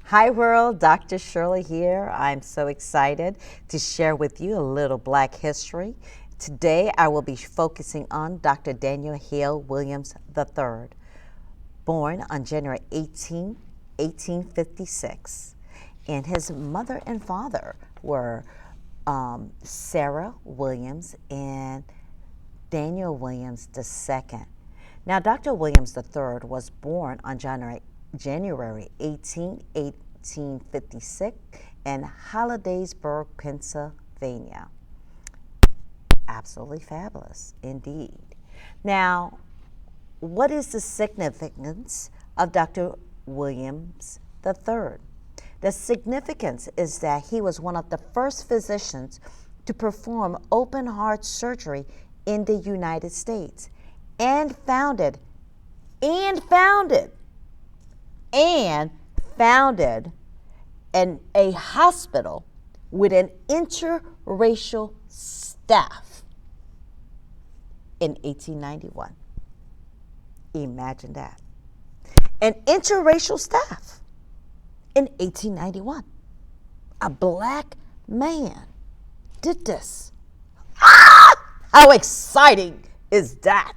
Hi world, Dr. Shirley here. I'm so excited to share with you a little Black history. Today I will be focusing on Dr. Daniel Hale Williams III, born on January 18, 1856. And his mother and father were Sarah Williams and Daniel Williams II. Now, Dr. Williams III was born on January 18, 1856 in Hollidaysburg, Pennsylvania. Absolutely fabulous indeed. Now, what is the significance of Dr. Williams III? The significance is that he was one of the first physicians to perform open heart surgery in the United States and founded a hospital with an interracial staff in 1891. Imagine that. An interracial staff in 1891. A black man did this. How exciting is that?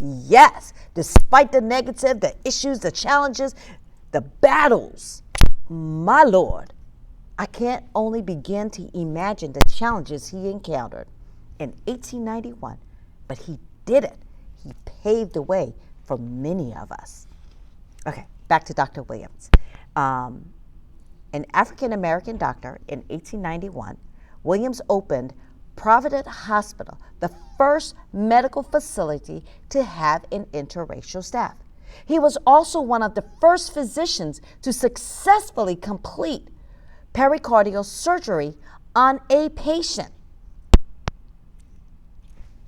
Yes, despite the negative, the issues, the challenges, the battles, my Lord, I can't only begin to imagine the challenges he encountered in 1891, but he did it. He paved the way for many of us. Okay, back to Dr. Williams. An African-American doctor in 1891, Williams opened Providence Hospital, the first medical facility to have an interracial staff. He was also one of the first physicians to successfully complete pericardial surgery on a patient.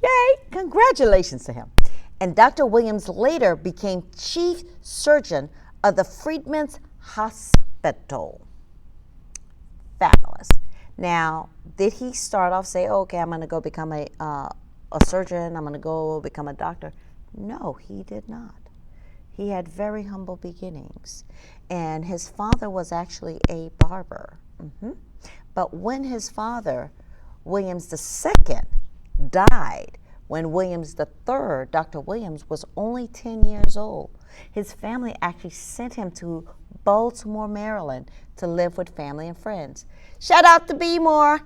Yay! Congratulations to him. And Dr. Williams later became chief surgeon of the Freedmen's Hospital. Fabulous. Now, did he start off say, okay, I'm going to go become a surgeon, I'm going to go become a doctor? No, he did not. He had very humble beginnings. And his father was actually a barber. But when his father, Williams II, died, when Williams III, Dr. Williams, was only 10 years old, his family actually sent him to Baltimore, Maryland to live with family and friends. Shout out to B-More.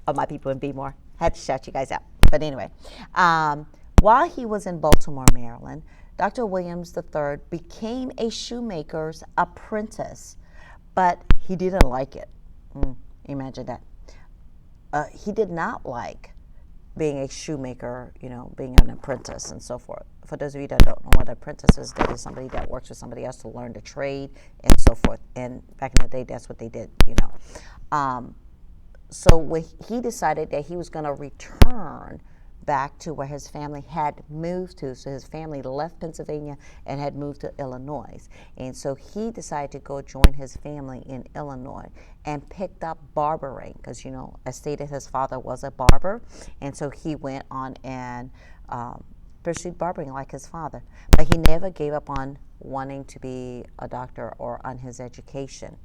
Oh, my people in B-More. Had to shout you guys out. But anyway, while he was in Baltimore, Maryland, Dr. Williams III became a shoemaker's apprentice, but he didn't like it. Imagine that. He did not like being a shoemaker, being an apprentice and so forth. For those of you that don't know what an apprentice is, that is somebody that works with somebody else to learn the trade and so forth. And back in the day, that's what they did, So when he decided that he was going to return back to where his family had moved to. So his family left Pennsylvania and had moved to Illinois. And so he decided to go join his family in Illinois and picked up barbering because, as stated, his father was a barber. And so he went on and pursued barbering like his father. But he never gave up on wanting to be a doctor or on his education.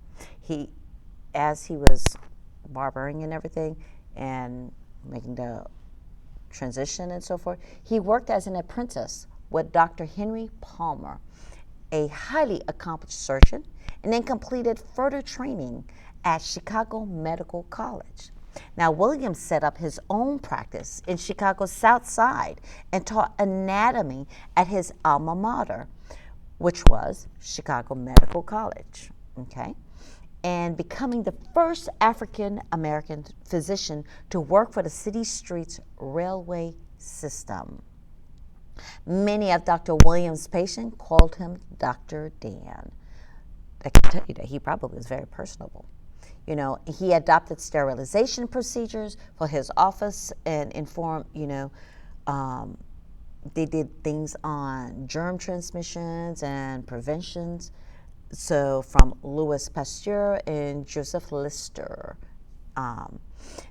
As he was barbering and everything and making the transition and so forth, he worked as an apprentice with Dr. Henry Palmer, a highly accomplished surgeon, and then completed further training at Chicago Medical College. Now, Williams set up his own practice in Chicago's South Side and taught anatomy at his alma mater, which was Chicago Medical College, okay? And becoming the first African-American physician to work for the city streets railway system. Many of Dr. Williams' patients called him Dr. Dan. I can tell you that he probably was very personable. He adopted sterilization procedures for his office and informed, they did things on germ transmissions and preventions. So from Louis Pasteur and Joseph Lister. Now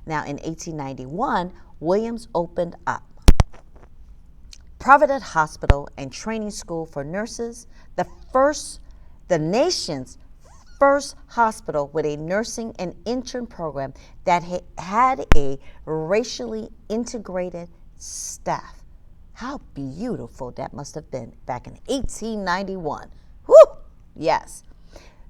in 1891, Williams opened up Providence Hospital and Training School for Nurses, the nation's first hospital with a nursing and intern program that had a racially integrated staff. How beautiful that must have been back in 1891. Woo! Yes.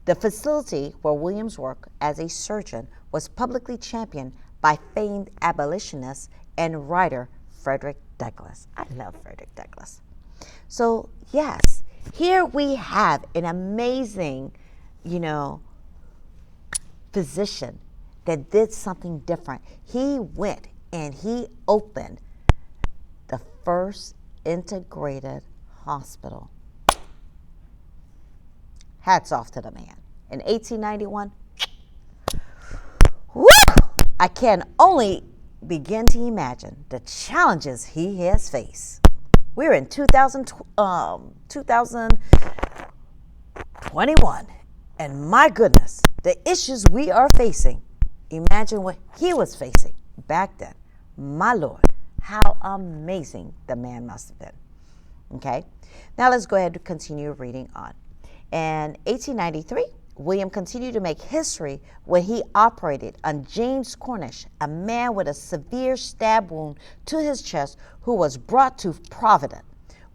The facility where Williams worked as a surgeon was publicly championed by famed abolitionist and writer Frederick Douglass. I love Frederick Douglass. So, yes, here we have an amazing, physician that did something different. He went and he opened the first integrated hospital. Hats off to the man. In 1891, woo! I can only begin to imagine the challenges he has faced. We're in 2021, and my goodness, the issues we are facing, imagine what he was facing back then. My Lord, how amazing the man must have been. Okay, now let's go ahead and continue reading on. In 1893, William continued to make history when he operated on James Cornish, a man with a severe stab wound to his chest who was brought to Providence.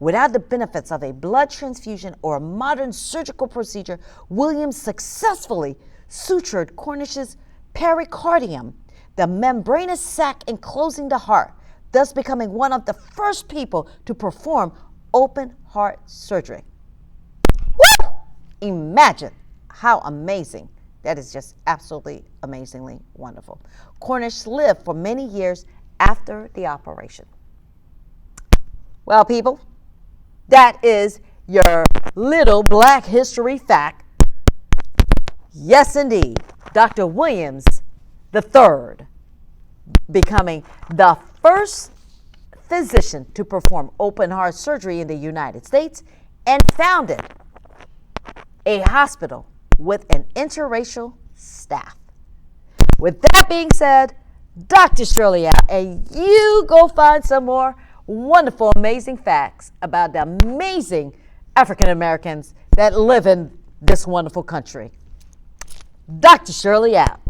Without the benefits of a blood transfusion or a modern surgical procedure, William successfully sutured Cornish's pericardium, the membranous sac enclosing the heart, thus becoming one of the first people to perform open heart surgery. Woo! Imagine how amazing. That is just absolutely amazingly wonderful. Cornish lived for many years after the operation. Well, people, that is your little Black history fact. Yes, indeed, Dr. Williams III becoming the first physician to perform open heart surgery in the United States and founded a hospital with an interracial staff. With that being said, Dr. Shirley out, and you go find some more wonderful, amazing facts about the amazing African Americans that live in this wonderful country. Dr. Shirley out.